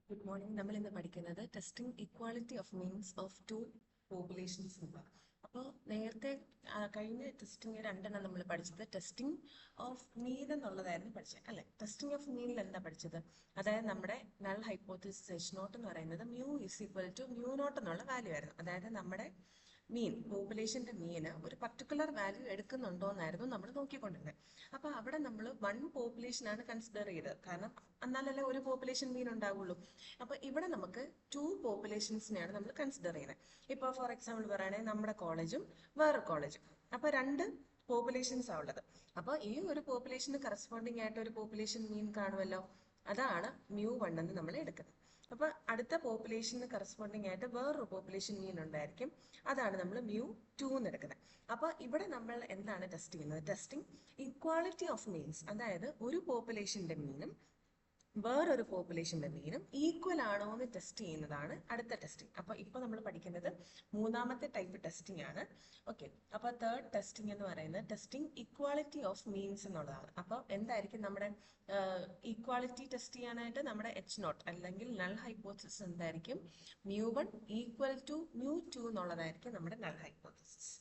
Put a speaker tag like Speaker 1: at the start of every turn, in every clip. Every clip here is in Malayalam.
Speaker 1: Good morning. നമ്മൾ ഇന്ന് പഠിക്കുന്നത് testing equality of means of two populations എന്നാണ്. അപ്പോൾ നേരത്തെ കഴിഞ്ഞ ടെസ്റ്റിംഗ് രണ്ടെണ്ണം നമ്മൾ പഠിച്ചത് ടെസ്റ്റിംഗ് ഓഫ് മീൻ എന്നുള്ളതായിരുന്നു പഠിച്ചത് അല്ലെ. ടെസ്റ്റിംഗ് ഓഫ് മീനിൽ എന്താ പഠിച്ചത്? അതായത് നമ്മുടെ നൾ ഹൈപ്പോത്തിസിസ് എച്ച് നോട്ട് എന്ന് പറയുന്നത് mu is equal to mu nought എന്നുള്ള വാല്യൂ ആയിരുന്നു. അതായത് നമ്മുടെ മീൻ പോപ്പുലേഷന്റെ മീന് ഒരു പർട്ടിക്കുലർ വാല്യൂ എടുക്കുന്നുണ്ടോ എന്നായിരുന്നു നമ്മൾ നോക്കിക്കൊണ്ടിരുന്നത്. അപ്പൊ അവിടെ നമ്മൾ വൺ പോപ്പുലേഷനാണ് കൺസിഡർ ചെയ്തത്. കാരണം എന്നാലല്ലേ ഒരു പോപ്പുലേഷൻ മീൻ ഉണ്ടാവുള്ളൂ. അപ്പൊ ഇവിടെ നമുക്ക് ടു പോപ്പുലേഷൻസിനെയാണ് നമ്മൾ കൺസിഡർ ചെയ്യുന്നത്. ഇപ്പൊ ഫോർ എക്സാമ്പിൾ പറയുകയാണെങ്കിൽ നമ്മുടെ കോളേജും വേറെ കോളേജും, അപ്പൊ രണ്ട് പോപ്പുലേഷൻസ് ആ ഉള്ളത്. അപ്പൊ ഈ ഒരു പോപ്പുലേഷന് കറസ്പോണ്ടിങ് ആയിട്ട് ഒരു പോപ്പുലേഷൻ മീൻ കാണുമല്ലോ, അതാണ് മ്യൂ വൺ എന്ന് നമ്മൾ എടുക്കുന്നത്. അപ്പൊ അടുത്ത പോപ്പുലേഷന് കറസ്പോണ്ടിങ് ആയിട്ട് വേറൊരു പോപ്പുലേഷൻ മീൻ ഉണ്ടായിരിക്കും, അതാണ് നമ്മൾ മ്യൂ ടു എന്ന് എടുക്കുന്നത്. അപ്പൊ ഇവിടെ നമ്മൾ എന്താണ് ടെസ്റ്റ് ചെയ്യുന്നത്? ടെസ്റ്റിംഗ് ഇക്വാളിറ്റി ഓഫ് മീൻസ്, അതായത് ഒരു പോപ്പുലേഷന്റെ മീനും വേറൊരു പോപ്പുലേഷന്റെ മീനും ഈക്വൽ ആണോ എന്ന് ടെസ്റ്റ് ചെയ്യുന്നതാണ് അടുത്ത ടെസ്റ്റിംഗ്. അപ്പൊ ഇപ്പൊ നമ്മൾ പഠിക്കുന്നത് മൂന്നാമത്തെ ടൈപ്പ് ടെസ്റ്റിംഗ് ആണ്. ഓക്കെ, അപ്പൊ തേർഡ് ടെസ്റ്റിംഗ് എന്ന് പറയുന്നത് ടെസ്റ്റിംഗ് ഇക്വാളിറ്റി ഓഫ് മീൻസ് എന്നുള്ളതാണ്. അപ്പൊ എന്തായിരിക്കും നമ്മുടെ ഈക്വാളിറ്റി ടെസ്റ്റ് ചെയ്യാനായിട്ട് നമ്മുടെ എച്ച് നോട്ട് അല്ലെങ്കിൽ നൾ ഹൈപ്പോത്തിസിസ് എന്തായിരിക്കും? Mu one equal to mu two എന്നുള്ളതായിരിക്കും നമ്മുടെ നൾ ഹൈപ്പോത്തിസിസ്.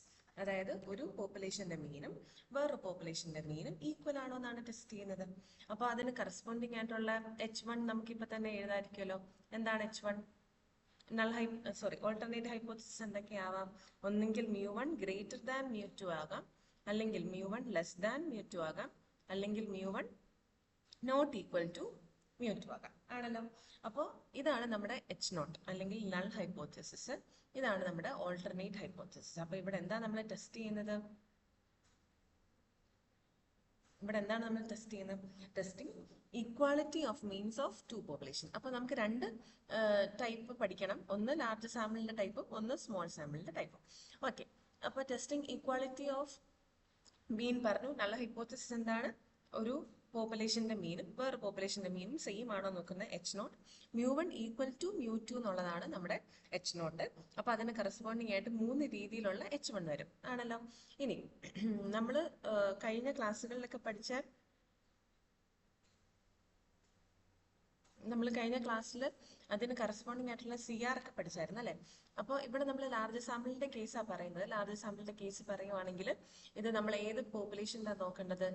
Speaker 1: അതായത് ഒരു പോപ്പുലേഷന്റെ മീനും വേറൊരു പോപ്പുലേഷന്റെ മീനും ഈക്വൽ ആണോ എന്നാണ് ടെസ്റ്റ് ചെയ്യുന്നത്. അപ്പൊ അതിന് കറസ്പോണ്ടിങ് ആയിട്ടുള്ള എച്ച് വൺ നമുക്കിപ്പോ തന്നെ എഴുതായിരിക്കുമല്ലോ. എന്താണ് എച്ച് വൺ? ഓൾട്ടർനേറ്റ് ഹൈപ്പോത്തിസിസ് എന്തൊക്കെയാവാം? ഒന്നെങ്കിൽ mu one greater than mu two ആകാം, അല്ലെങ്കിൽ mu one less than mu two ആകാം, അല്ലെങ്കിൽ mu one not equal to mu two ആകാം, ആണല്ലോ. അപ്പോൾ ഇതാണ് നമ്മുടെ എച്ച് നോട്ട് അല്ലെങ്കിൽ നൾ ഹൈപ്പോത്തിസിസ്. ഇതാണ് നമ്മുടെ ഓൾട്ടർനേറ്റ് ഹൈപ്പോത്തിസിസ്. അപ്പൊ ഇവിടെ എന്താ നമ്മൾ ടെസ്റ്റ് ചെയ്യുന്നത്? Testing equality of means of two population. അപ്പൊ നമുക്ക് രണ്ട് ടൈപ്പ് പഠിക്കണം, ഒന്ന് ലാർജ് സാമ്പിളിന്റെ ടൈപ്പും ഒന്ന് സ്മോൾ സാമ്പിളിന്റെ ടൈപ്പും. ഓക്കെ, അപ്പൊ ടെസ്റ്റിംഗ് ഇക്വാളിറ്റി ഓഫ് മീൻ പറഞ്ഞു. നല്ല ഹൈപ്പോത്തിസിസ് എന്താണ്? ഒരു പോപ്പുലേഷന്റെ മീനും വേറെ പോപ്പുലേഷന്റെ മീനും സെയിം ആണോ നോക്കുന്ന H nought. Mu one equal to mu two എന്നുള്ളതാണ് നമ്മുടെ എച്ച് നോട്ട്. അപ്പൊ അതിന് കറസ്പോണ്ടിങ് ആയിട്ട് മൂന്ന് രീതിയിലുള്ള എച്ച് വൺ വരും, ആണല്ലോ. ഇനി നമ്മൾ കഴിഞ്ഞ ക്ലാസ്സുകളിലൊക്കെ പഠിച്ച അതിന് കറസ്പോണ്ടിങ് ആയിട്ടുള്ള സി ആർ ഒക്കെ പഠിച്ചായിരുന്നു അല്ലെ. അപ്പോൾ ഇവിടെ നമ്മൾ ലാർജ് സാമ്പിളിന്റെ കേസാണ് പറയുന്നത്. ലാർജ് സാമ്പിളിന്റെ കേസ് പറയുവാണെങ്കിൽ ഇത് നമ്മൾ ഏത് പോപ്പുലേഷനിലാണ് നോക്കേണ്ടത്?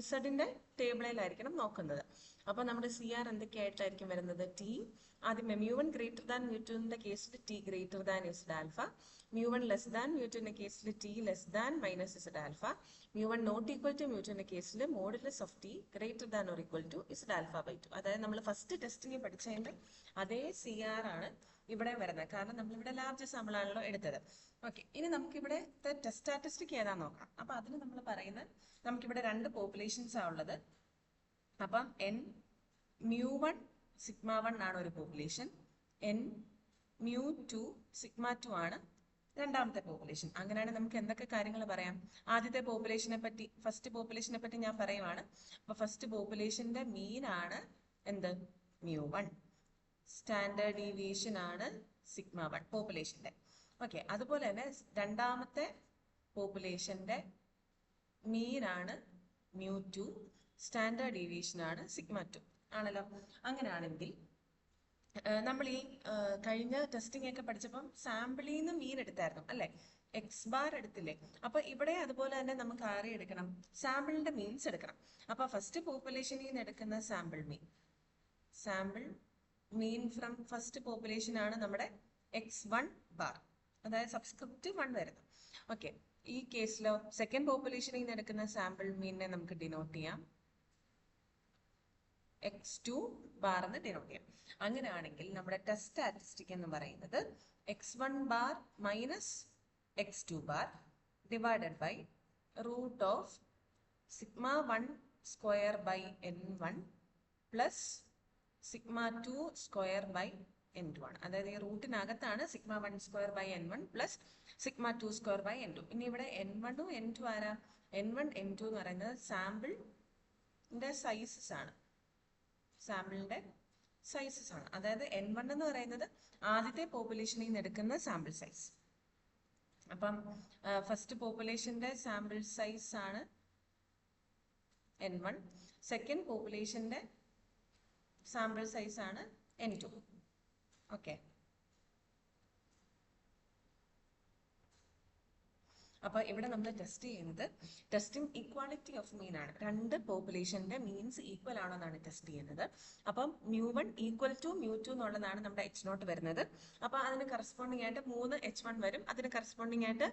Speaker 1: ഇസഡിന്റെ ടേബിളിലായിരിക്കണം നോക്കുന്നത്. അപ്പൊ നമ്മുടെ സി ആർ എന്തൊക്കെയായിട്ടായിരിക്കും വരുന്നത്? ടി ആദ്യം mu one greater than mu ടുവിന്റെ കേസിൽ T greater than Z alpha, mu one less than mu ടുവിന്റെ കേസിൽ T less than minus Z alpha, mu one not equal to mu ടുവിന്റെ കേസിൽ modulus of T greater than or equal to Z alpha by two. അതായത് നമ്മൾ ഫസ്റ്റ് ടെസ്റ്റിംഗ് പഠിച്ചതിന്റെ അതേ സി ആർ ആണ് ഇവിടെ വരുന്നത്, കാരണം നമ്മളിവിടെ ലാർജ് സാമ്പിൾ ആണല്ലോ എടുത്തത്. ഓക്കെ, ഇനി നമുക്കിവിടെ ടെസ്റ്റ് സ്റ്റാറ്റിസ്റ്റിക് ഏതാന്ന് നോക്കാം. അപ്പൊ അതിന് നമ്മൾ പറയുന്നത്, നമുക്കിവിടെ രണ്ട് പോപ്പുലേഷൻസ് ആ ഉള്ളത്. അപ്പം N mu one sigma one ആണ് ഒരു population, N mu two sigma to ആണ് രണ്ടാമത്തെ പോപ്പുലേഷൻ. അങ്ങനെയാണെങ്കിൽ നമുക്ക് എന്തൊക്കെ കാര്യങ്ങൾ പറയാം? ആദ്യത്തെ പോപ്പുലേഷനെ പറ്റി, ഫസ്റ്റ് പോപ്പുലേഷനെ പറ്റി ഞാൻ പറയുവാണ്. അപ്പൊ ഫസ്റ്റ് പോപ്പുലേഷന്റെ മീൻ ആണ് എന്ത്? Mu one. സ്റ്റാൻഡേർഡ് ഡീവിയേഷൻ ആണ് സിഗ്മ വൺ പോപ്പുലേഷന്റെ. ഓക്കെ, അതുപോലെ തന്നെ രണ്ടാമത്തെ പോപ്പുലേഷന്റെ മീൻ ആണ് മ്യൂ ടു, സ്റ്റാൻഡേർഡ് ഡീവിയേഷൻ ആണ് സിഗ്മ ടു, ആണല്ലോ. അങ്ങനെയാണെങ്കിൽ നമ്മൾ ഈ കഴിഞ്ഞ ടെസ്റ്റിംഗ് ഒക്കെ പഠിച്ചപ്പം സാമ്പിളിൽ നിന്ന് മീൻ എടുത്തായിരുന്നു അല്ലെ, എക്സ് ബാർ എടുത്തില്ലേ. അപ്പൊ ഇവിടെ അതുപോലെ തന്നെ നമുക്ക് ആരെ എടുക്കണം? സാമ്പിളിന്റെ മീൻസ് എടുക്കണം. അപ്പൊ ഫസ്റ്റ് പോപ്പുലേഷനിൽ നിന്ന് എടുക്കുന്ന sample mean from first population ആണ് നമ്മുടെ എക്സ് വൺ ബാർ, അതായത് സബ്സ്ക്രിപ്റ്റ് വൺ വരുന്നത്. ഓക്കെ, ഈ കേസിലോ സെക്കൻഡ് പോപ്പുലേഷനിൽ നിന്ന് എടുക്കുന്ന സാമ്പിൾ മീനിനെ നമുക്ക് ഡിനോട്ട് ചെയ്യാം എക്സ് ടു ബാർ എന്ന് ഡിനോട്ട് ചെയ്യാം. അങ്ങനെയാണെങ്കിൽ നമ്മുടെ ടെസ്റ്റ് സ്റ്റാറ്റിസ്റ്റിക് എന്ന് പറയുന്നത് X one bar minus X two bar divided by root of sigma one square by N one plus sigma two square by N two ആണ്. അതായത് ഈ റൂട്ടിനകത്താണ് sigma one square by N one plus sigma two square by N two. ഇനി ഇവിടെ എൻ വണ്ണും എൻ ടു ആരാ? എൻ വൺ എൻ ടു എന്ന് പറയുന്നത് സാമ്പിളിന്റെ സൈസസ് ആണ്. അതായത് എൻ വൺ എന്ന് പറയുന്നത് ആദ്യത്തെ പോപ്പുലേഷനിൽ നിന്ന് എടുക്കുന്ന സാമ്പിൾ സൈസ്. അപ്പം ഫസ്റ്റ് പോപ്പുലേഷന്റെ സാമ്പിൾ സൈസ് ആണ് എൻ വൺ, സെക്കൻഡ് പോപ്പുലേഷന്റെ സാമ്പിൾ സൈസ് ആണ് എൻ ടു. ഓക്കെ. അപ്പൊ ഇവിടെ നമ്മൾ ടെസ്റ്റ് ചെയ്യുന്നത് ടെസ്റ്റിംഗ് ഇക്വാളിറ്റി ഓഫ് മീൻ ആണ്. രണ്ട് പോപ്പുലേഷന്റെ മീൻസ് ഈക്വൽ ആണോ എന്നാണ് ടെസ്റ്റ് ചെയ്യുന്നത്. അപ്പം μ1 ഈക്വൽ ടു μ2 എന്നുള്ളതാണ് നമ്മുടെ H0 വരുന്നത്. അപ്പൊ അതിന് കറസ്പോണ്ടിങ് ആയിട്ട് 3 H1 വരും. അതിന് കറസ്പോണ്ടിങ് ആയിട്ട്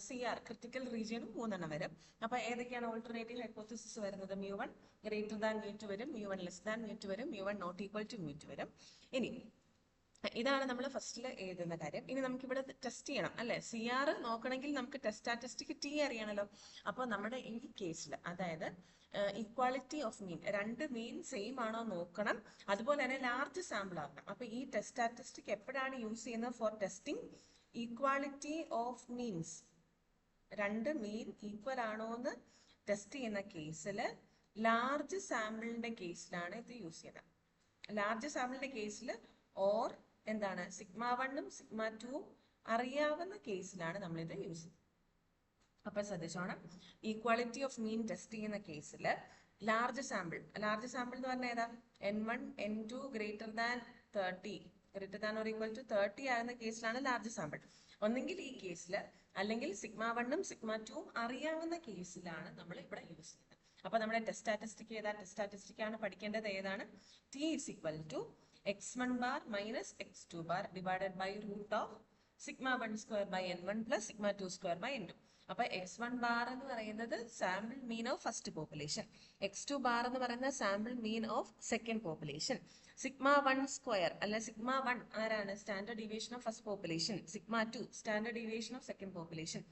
Speaker 1: CR ക്രിട്ടിക്കൽ റീജിയനും 3 വരും. അപ്പൊ ഏതൊക്കെയാണ് ഓൾട്ടർനേറ്റീവ് ഹൈപ്പോത്തസിസ് വരുന്നത്? μ1 ഗ്രേറ്റർ ദാൻ μ2 വരും, μ1 ലെസ് ദാൻ μ2 വരും, μ1 നോട്ട് ഈക്വൽ ടു μ2 വരും. ഇനി ഇതാണ് നമ്മൾ ഫസ്റ്റിൽ എഴുതുന്ന കാര്യം. ഇനി നമുക്ക് ഇവിടെ ടെസ്റ്റ് ചെയ്യണം അല്ലെ? CR നോക്കണമെങ്കിൽ നമുക്ക് ടെസ്റ്റ് സ്റ്റാറ്റിസ്റ്റിക് T അറിയണല്ലോ. അപ്പോൾ നമ്മുടെ ഈ കേസിൽ അതായത് ഇക്വാളിറ്റി ഓഫ് മീൻ, രണ്ട് മീൻ സെയിം ആണോ നോക്കണം. അതുപോലെ തന്നെ ലാർജ് സാമ്പിൾ ആക്കണം. അപ്പൊ ഈ ടെസ്റ്റ് സ്റ്റാറ്റിസ്റ്റിക് എപ്പോഴാണ് യൂസ് ചെയ്യുന്നത്? Four testing equality of means. രണ്ട് മീൻ ഈക്വൽ ആണോ എന്ന് ടെസ്റ്റ് ചെയ്യുന്ന കേസിൽ ലാർജ് സാമ്പിളിന്റെ കേസിലാണ് ഇത് യൂസ് ചെയ്യുന്നത്. ലാർജ് സാമ്പിളിന്റെ കേസിൽ ഓർ എന്താണ് σ1 ഉം σ2 ഉം അറിയാവുന്ന കേസിലാണ് നമ്മൾ ഇത് യൂസ് ചെയ്യുന്നത്. അപ്പൊ ശ്രദ്ധിച്ചോണം, ഈക്വാളിറ്റി ഓഫ് മീൻ ടെസ്റ്റ് ചെയ്യുന്ന കേസിൽ ലാർജ് സാമ്പിൾ എന്ന് പറഞ്ഞാൽ ഏതാ? N1 N2 greater than 30 greater than or equal to 30 ആകുന്ന കേസിലാണ് ലാർജ് സാമ്പിൾ. ഒന്നെങ്കിൽ ഈ കേസിൽ അല്ലെങ്കിൽ σ1 ഉം σ2 ഉം അറിയാവുന്ന കേസിലാണ് നമ്മൾ ഇവിടെ യൂസ് ചെയ്യുന്നത്. അപ്പൊ നമ്മുടെ ടെസ്റ്റ് സ്റ്റാറ്റിസ്റ്റിക് ഏതാ? ടെസ്റ്റ് സ്റ്റാറ്റിസ്റ്റിക് ആണ് പഠിക്കേണ്ടത് ഏതാണ്? T is equal to x1 bar minus x2 bar divided by root of σ1 square by n1 plus σ2 square by n2. അപ്പൊ x1 bar എന്ന് പറയുന്നത് sample mean of first population, x2 bar എന്ന് പറയുന്നത് sample mean of second population, σ1 square അല്ല σ1 ആരാണ്? Standard deviation of first population, σ2 standard deviation of second population,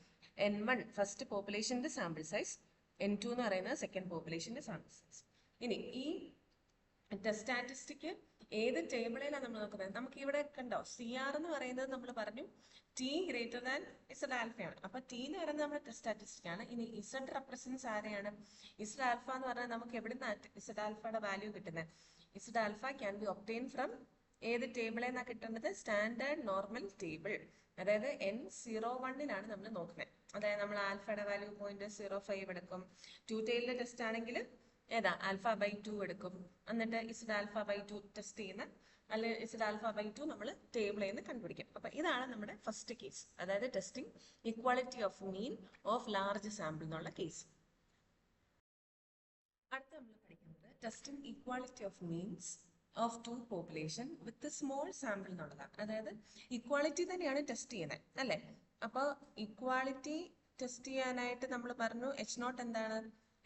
Speaker 1: n1 first പോപ്പുലേഷന്റെ സാമ്പിൾ സൈസ്, n2 എന്ന് പറയുന്നത് സെക്കൻഡ് പോപ്പുലേഷന്റെ സാമ്പിൾ സൈസ്. ഇനി ഈ ടെസ്റ്റ് സ്റ്റാറ്റിസ്റ്റിക് ഏത് ടേബിളിലാണ് നമ്മൾ നോക്കുന്നത്? നമുക്ക് ഇവിടെ കണ്ടോ CR എന്ന് പറയുന്നത് നമ്മൾ പറഞ്ഞു T ഗ്രേറ്റർ ദാൻ Z ആൽഫയാണ്. അപ്പൊ T എന്ന് പറയുന്നത് നമ്മുടെ ടെസ്റ്റ് സ്റ്റാറ്റിസ്റ്റിക് ആണ്. ഇനി Z റെപ്രസെന്റ്സ് ആരെയാണ്? Z ആൽഫ എന്ന് പറഞ്ഞാൽ നമുക്ക് എവിടുന്നാണ് Z ആൽഫയുടെ വാല്യൂ കിട്ടുന്നത്? Z alpha can be obtain from ഏത് ടേബിളിൽ നിന്നാണ് കിട്ടുന്നത്? Standard normal table. അതായത് N01 നമ്മൾ നോക്കുന്നത്. അതായത് നമ്മൾ ആൽഫയുടെ വാല്യൂ 0.05 എടുക്കും. 2 ടൈലിന്റെ ടെസ്റ്റ് ആണെങ്കിൽ ഏതാ? α/2 എടുക്കും. എന്നിട്ട് Z∝/2 ടെസ്റ്റ് ചെയ്യുന്ന അല്ലെങ്കിൽ Z∝/2 നമ്മൾ ടേബിളിൽ നിന്ന് കണ്ടുപിടിക്കും. അപ്പൊ ഇതാണ് നമ്മുടെ ഫസ്റ്റ് കേസ്, അതായത് testing equality of mean of large sample എന്നുള്ള കേസ്. അടുത്ത നമ്മൾ പഠിക്കുന്നത് testing equality of means of two population with small sample എന്നുള്ളതാണ്. അതായത് ഇക്വാളിറ്റി തന്നെയാണ് ടെസ്റ്റ് ചെയ്യുന്നത് അല്ലെ? അപ്പൊ ഇക്വാളിറ്റി ടെസ്റ്റ് ചെയ്യാനായിട്ട് നമ്മൾ പറഞ്ഞു H0 എന്താണ്?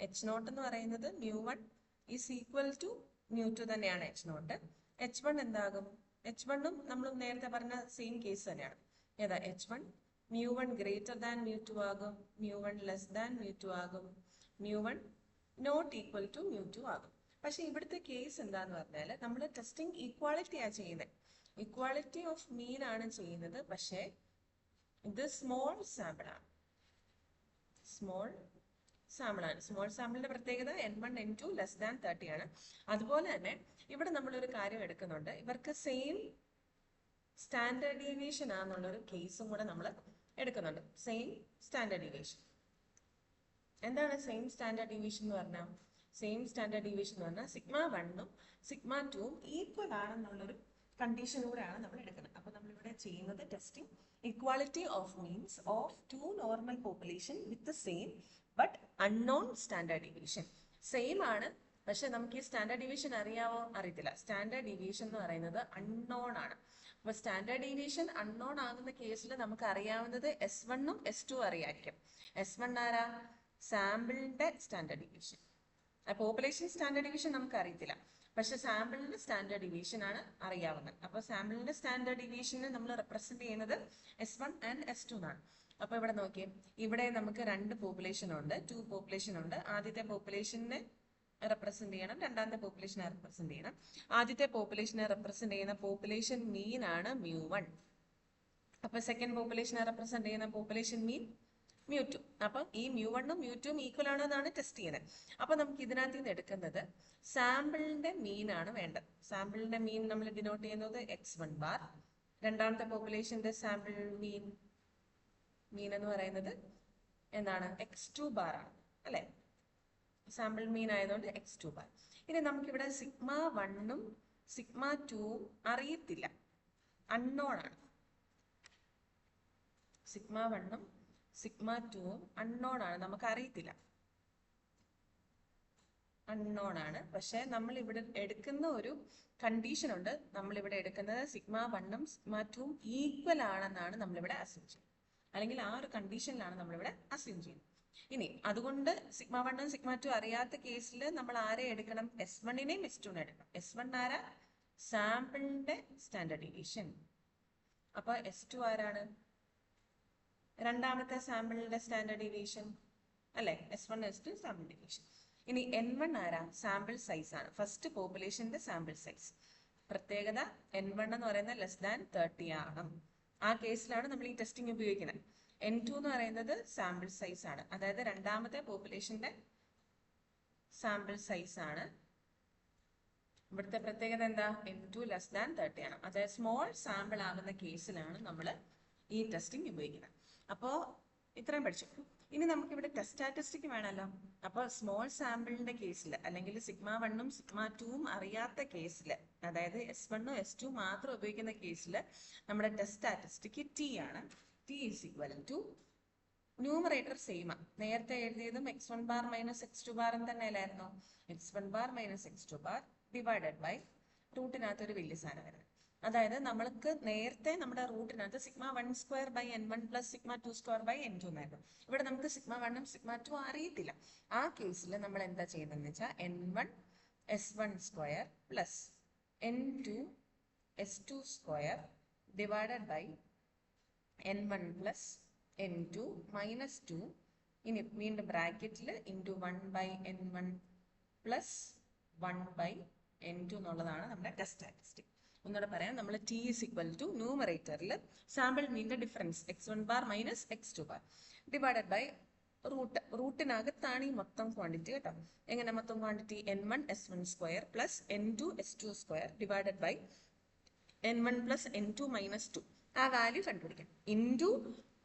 Speaker 1: H0 എന്ന് പറയുന്നത് μ1 ഈസ് ഈക്വൽ ടു μ2 തന്നെയാണ് H0. H1 എന്താകും? H1 ഉം നമ്മൾ നേരത്തെ പറഞ്ഞ സെയിം കേസ് തന്നെയാണ്. ഏതാ? H1 μ1 ഗ്രേറ്റർ ദാൻ μ2 ആകും, μ1 ലെസ് ദാൻ μ2 ആകും, μ1 നോട്ട് ഈക്വൽ ടു μ2 ആകും. പക്ഷെ ഇവിടുത്തെ കേസ് എന്താന്ന് പറഞ്ഞാൽ നമ്മൾ ടെസ്റ്റിംഗ് ഈക്വാളിറ്റിയാണ് ചെയ്യുന്നത്, ഇക്വാളിറ്റി ഓഫ് മീൻ ആണ് ചെയ്യുന്നത്. പക്ഷേ ഇത് സ്മോൾ സാമ്പിൾ ആണ്, സ്മോൾ സാമ്പിളിന്റെ പ്രത്യേകത N1 N2 ലെസ് ദാൻ 30 ആണ്. അതുപോലെ തന്നെ ഇവിടെ നമ്മളൊരു കാര്യം എടുക്കുന്നുണ്ട്, ഇവർക്ക് സെയിം സ്റ്റാൻഡേർഡ് ഡീവിയേഷൻ ആണെന്നുള്ളൊരു കേസും കൂടെ നമ്മൾ എടുക്കുന്നുണ്ട്. Same standard deviation. എന്താണ് സെയിം സ്റ്റാൻഡേർഡ് ഡീവിയേഷൻ എന്ന് പറഞ്ഞാൽ? സെയിം സ്റ്റാൻഡേർഡ് ഡീവിയേഷൻ എന്ന് പറഞ്ഞാൽ σ1 σ2 ഈക്വൽ ആണെന്നുള്ളൊരു കണ്ടീഷൻ കൂടെയാണ് നമ്മൾ എടുക്കുന്നത്. അപ്പൊ നമ്മളിവിടെ ചെയ്യുന്നത് testing equality of means of two normal population with same but unknown standard deviation. Same ആണ്, പക്ഷെ നമുക്ക് ഈ സ്റ്റാൻഡേർഡ് ഡീവിയേഷൻ അറിയാവോ? അറിയത്തില്ല. സ്റ്റാൻഡേർഡ് ഡീവിയേഷൻ എന്ന് പറയുന്നത് അൺനോൺ ആണ്. അപ്പൊ സ്റ്റാൻഡേർഡ് ഡീവിയേഷൻ അൺനോൺ ആകുന്ന കേസിൽ നമുക്ക് അറിയാവുന്നത് S1 ഉം S2 അറിയായിരിക്കും. S1 ആരാ? സാമ്പിളിന്റെ standard deviation. Population standard deviation നമുക്ക് അറിയത്തില്ല, പക്ഷെ സാമ്പിളിന്റെ സ്റ്റാൻഡേർഡ് ഡീവിയേഷൻ ആണ് അറിയാവുന്നത്. അപ്പൊ സാമ്പിളിന്റെ സ്റ്റാൻഡേർഡ് ഡീവിയേഷനെ നമ്മൾ റെപ്രസെന്റ് ചെയ്യുന്നത് S1 ആൻഡ് S2 എന്നാണ്. അപ്പൊ ഇവിടെ നോക്കിയേ, ഇവിടെ നമുക്ക് രണ്ട് പോപ്പുലേഷൻ ഉണ്ട്, 2 പോപ്പുലേഷൻ ഉണ്ട്. ആദ്യത്തെ പോപ്പുലേഷനെ റെപ്രസെന്റ് ചെയ്യണം, രണ്ടാമത്തെ പോപ്പുലേഷനെ റെപ്രസെന്റ് ചെയ്യണം. ആദ്യത്തെ പോപ്പുലേഷനെ റെപ്രസെന്റ് ചെയ്യുന്ന പോപ്പുലേഷൻ മീൻ ആണ് μ1. അപ്പൊ സെക്കൻഡ് പോപ്പുലേഷനെ റെപ്രസെന്റ് ചെയ്യുന്ന പോപ്പുലേഷൻ മീൻ μ2. അപ്പൊ ഈ μ1 ഉം μ2 ഉം ഈക്വൽ ആണെന്നാണ് ടെസ്റ്റ് ചെയ്യുന്നത്. അപ്പൊ നമുക്ക് ഇതിനകത്ത് നിന്ന് എടുക്കുന്നത് സാമ്പിളിന്റെ മീൻ ആണ് വേണ്ടത്. സാമ്പിളിന്റെ മീൻ നമ്മൾ ഡിനോട്ട് ചെയ്യുന്നത് x1 ബാർ. രണ്ടാമത്തെ പോപ്പുലേഷന്റെ സാമ്പിൾ മീൻ എന്ന് പറയുന്നത് എന്താണ്? x2 ബാർ ആണ് അല്ലെ? സാമ്പിൾ മീൻ ആയതുകൊണ്ട് x2 ബാർ. ഇനി നമുക്കിവിടെ σ1 ഉം σ2 അറിയത്തില്ല. അൺനോൺ ആണ്. സിഗ്മ 1ഉം സിഗ്മ 2ഉം അൺനോൺ ആണ്, നമുക്ക് അറിയത്തില്ല, അൺനോൺ ആണ്. പക്ഷെ നമ്മൾ ഇവിടെ എടുക്കുന്ന ഒരു കണ്ടീഷൻ ഉണ്ട്. നമ്മളിവിടെ എടുക്കുന്നത് സിഗ്മ 1ഉം സിഗ്മ 2ഉം ഈക്വൽ ആണെന്നാണ് നമ്മളിവിടെ അസ്യൂം ചെയ്യുന്നത്, അല്ലെങ്കിൽ ആ ഒരു കണ്ടീഷനിലാണ് നമ്മളിവിടെ അസ്യൂം ചെയ്യുന്നത്. ഇനി അതുകൊണ്ട് സിഗ്മ 1ഉം സിഗ്മ 2 അറിയാത്ത കേസിൽ നമ്മൾ ആരെ എടുക്കണം? S1നെയും S2നെയും എടുക്കണം. S1 ആരാ? സാമ്പിളിന്റെ സ്റ്റാൻഡേർഡ് ഡീവിയേഷൻ. അപ്പൊ S2 ആരാണ്? രണ്ടാമത്തെ സാമ്പിളിന്റെ സ്റ്റാൻഡേർഡ് ഡീവിയേഷൻ അല്ലെ? S1 S2 sample deviation. ഇനി N1 ആരാ? സാമ്പിൾ സൈസ് ആണ്, ഫസ്റ്റ് പോപ്പുലേഷന്റെ സാമ്പിൾ സൈസ്. പ്രത്യേകത N1 എന്ന് പറയുന്നത് <30 ആണ്. ആ കേസിലാണ് നമ്മൾ ഈ ടെസ്റ്റിംഗ് ഉപയോഗിക്കുന്നത്. N2 എന്ന് പറയുന്നത് സാമ്പിൾ സൈസ് ആണ്, അതായത് രണ്ടാമത്തെ പോപ്പുലേഷന്റെ സാമ്പിൾ സൈസ് ആണ്. ഇവിടുത്തെ പ്രത്യേകത എന്താ? N2 <30 ആണ്, അതായത് സ്മോൾ സാമ്പിൾ ആകുന്ന കേസിലാണ് നമ്മൾ ഈ ടെസ്റ്റിംഗ് ഉപയോഗിക്കുന്നത്. അപ്പോൾ ഇത്രയും പഠിച്ചു. ഇനി നമുക്ക് ഇവിടെ ടെസ്റ്റ് സ്റ്റാറ്റിസ്റ്റിക് വേണമല്ലോ. അപ്പോൾ സ്മോൾ സാമ്പിളിന്റെ കേസിൽ, അല്ലെങ്കിൽ സിഗ്മ 1ഉം സിഗ്മ 2ഉം അറിയാത്ത കേസിൽ, അതായത് S1ഉം S2 മാത്രം ഉപയോഗിക്കുന്ന കേസിൽ നമ്മുടെ ടെസ്റ്റ് സ്റ്റാറ്റിസ്റ്റിക് T ആണ്. T is equal to numerator same ആണ്, നേരത്തെ എഴുതിയതും x1 bar minus x2 bar തന്നെ അല്ലായിരുന്നോ? x1 bar minus x2 bar divided by റൂട്ടിനകത്ത് ഒരു വലിയ സാധനം വരുന്നത്. അതായത് നമ്മൾക്ക് നേരത്തെ നമ്മുടെ റൂട്ടിനകത്ത് sigma 1 square by N1 plus sigma 2 square by N2 എന്നായിരുന്നു. ഇവിടെ നമുക്ക് സിഗ്മ 1ഉം സിഗ്മ 2 അറിയത്തില്ല. ആ കേസിൽ നമ്മൾ എന്താ ചെയ്യുന്നതെന്ന് വെച്ചാൽ N1 S1 square plus N2 S2 square divided by N1 plus N2 minus 2, ഇനി വീണ്ടും ബ്രാക്കറ്റിൽ into 1 by N1 plus 1 by N2 എന്നുള്ളതാണ് നമ്മുടെ ടെസ്റ്റ് സ്റ്റാറ്റിസ്റ്റിക്. ഒന്നുകൂടെ പറയാം, നമ്മൾ T ഈസ് ഈക്വൽ ടു ന്യൂമറേറ്ററിൽ സാമ്പിൾ മീൻ്റെ difference x1 bar minus x2 bar divided by റൂട്ടിനകത്താണ് ഈ മൊത്തം ക്വാണ്ടിറ്റി കേട്ടോ. എങ്ങനെ മൊത്തം quantity? N1 S1 square plus N2 S2 square divided by N1 plus N2 minus 2. ആ വാല്യൂ കണ്ടുപിടിക്കാം. ഇൻറ്റു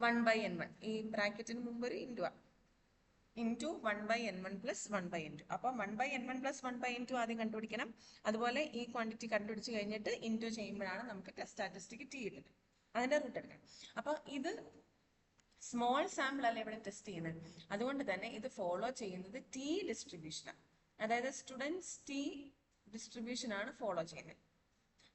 Speaker 1: 1 ബൈ N1, ഈ ബ്രാക്കറ്റിന് മുമ്പ് ഒരു ഇൻറ്റു ആണ്, into 1 by N1 plus 1 by N2. അപ്പം 1 by N1 plus 1 by N2 ആദ്യം കണ്ടുപിടിക്കണം. അതുപോലെ ഈ ക്വാണ്ടിറ്റി കണ്ടുപിടിച്ച് കഴിഞ്ഞിട്ട് ഇൻറ്റു ചെയ്യുമ്പോഴാണ് നമുക്ക് ടെസ്റ്റ് സ്റ്റാറ്റിസ്റ്റിക് T കിട്ടുന്നത്. അതിൻ്റെ റൂട്ട് എടുക്കണം. അപ്പോൾ ഇത് സ്മോൾ സാമ്പിൾ അല്ല ഇവിടെ ടെസ്റ്റ് ചെയ്യുന്നത്, അതുകൊണ്ട് തന്നെ ഇത് ഫോളോ ചെയ്യുന്നത് T ഡിസ്ട്രിബ്യൂഷനാണ്, അതായത് സ്റ്റുഡൻസ് T ഡിസ്ട്രിബ്യൂഷനാണ് ഫോളോ ചെയ്യുന്നത്.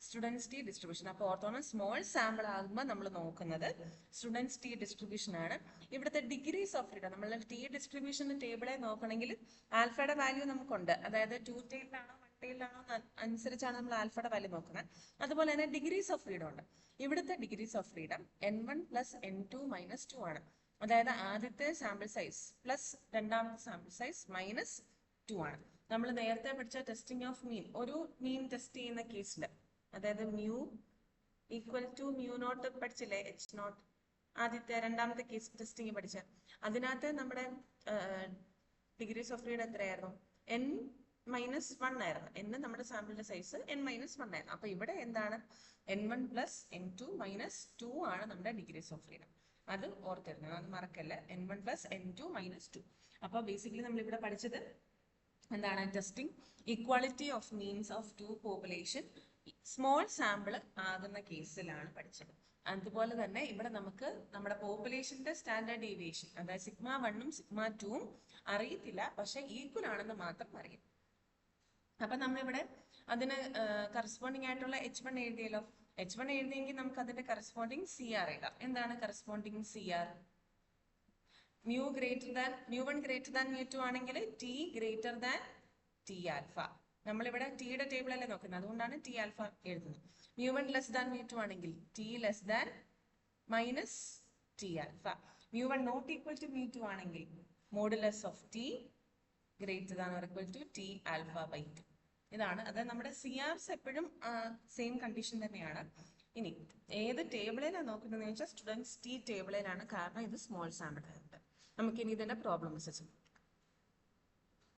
Speaker 1: Students T distribution. അപ്പോൾ ഓർത്തോണം, സ്മോൾ സാമ്പിൾ ആകുമ്പോൾ നമ്മൾ നോക്കുന്നത് സ്റ്റുഡൻസ് T ഡിസ്ട്രിബ്യൂഷൻ ആണ്. ഇവിടുത്തെ ഡിഗ്രീസ് ഓഫ് ഫ്രീഡം, നമ്മൾ T ഡിസ്ട്രിബ്യൂഷൻ ടേബിളെ നോക്കണമെങ്കിൽ ആൽഫയുടെ വാല്യൂ നമുക്കുണ്ട്, അതായത് 2 ടൈലിലാണോ 1 ടൈലിലാണോ അനുസരിച്ചാണ് നമ്മൾ ആൽഫയുടെ വാല്യൂ നോക്കുന്നത്. അതുപോലെ തന്നെ ഡിഗ്രീസ് ഓഫ് ഫ്രീഡം ഉണ്ട്. ഇവിടുത്തെ degrees of freedom N1 plus N2 minus 2 ആണ്, അതായത് ആദ്യത്തെ സാമ്പിൾ സൈസ് പ്ലസ് രണ്ടാമത്തെ സാമ്പിൾ സൈസ് മൈനസ് 2 ആണ്. നമ്മൾ നേരത്തെ പഠിച്ച ടെസ്റ്റിംഗ് ഓഫ് മീൻ, ഒരു മീൻ ടെസ്റ്റ് ചെയ്യുന്ന കേസിൽ, അതായത് mu equal to mu nought പഠിച്ചില്ലേ, H0, ആദ്യത്തെ രണ്ടാമത്തെ കേസ് ടെസ്റ്റിംഗ് പഠിച്ച, അതിനകത്ത് നമ്മുടെ ഡിഗ്രീസ് ഓഫ് ഫ്രീഡം എത്രയായിരുന്നു? N മൈനസ് 1 ആയിരുന്നു. N നമ്മുടെ സാമ്പിളിന്റെ സൈസ് N മൈനസ് 1 ആയിരുന്നു. അപ്പൊ ഇവിടെ എന്താണ്? N1 പ്ലസ് N2 മൈനസ് 2 ആണ് നമ്മുടെ ഡിഗ്രീസ് ഓഫ് ഫ്രീഡം. അത് ഓർത്തിരുന്നത്, അത് മറക്കല്ല. N1 plus N2 minus 2. അപ്പൊ ബേസിക്കലി നമ്മൾ ഇവിടെ പഠിച്ചത് എന്താണ്? Testing equality of means of 2 population small sample ആകുന്ന കേസിലാണ് പഠിച്ചത്. അതുപോലെ തന്നെ ഇവിടെ നമുക്ക് നമ്മുടെ പോപ്പുലേഷന്റെ സ്റ്റാൻഡേർഡ് ഡീവിയേഷൻ, അതായത് സിഗ്മ 1ഉം സിഗ്മ 2ഉം അറിയത്തില്ല, പക്ഷെ ഈക്വൽ ആണെന്ന് മാത്രം അറിയാം. അപ്പൊ നമ്മളിവിടെ അതിന് കറസ്പോണ്ടിങ് ആയിട്ടുള്ള H1 എഴുതിയല്ലോ. H1 എഴുതിയെങ്കിൽ നമുക്ക് അതിന്റെ കറസ്പോണ്ടിങ് CR എഴുതാം. എന്താണ് corresponding CR? Mu greater than മ്യൂ1 ഗ്രേറ്റർ ദാൻ മ്യൂ2 ആണെങ്കിൽ T greater than T alpha. നമ്മളിവിടെ Tയുടെ ടേബിൾ അല്ലേ നോക്കുന്നത്, അതുകൊണ്ടാണ് T ആൽഫ എഴുതുന്നത്. മ്യൂ1 ലെസ് ദാൻ മ്യൂ2 ആണെങ്കിൽ T less than minus T alpha. മ്യൂ1 നോട്ട് ഈക്വൽ ടു മ്യൂ2 ആണെങ്കിൽ modulus of T greater than or equal to T alpha by 2. ഇതാണ്. അത് നമ്മുടെ CRs എപ്പോഴും സെയിം കണ്ടീഷൻ തന്നെയാണ്. ഇനി ഏത് ടേബിളിലാണ് നോക്കുന്നതെന്ന് വെച്ചാൽ സ്റ്റുഡൻസ് T ടേബിളിലാണ്, കാരണം ഇത് സ്മോൾ സാമ്പിൾ ആയിട്ട്. നമുക്കിനി ഇതിന്റെ പ്രോബ്ലംസ്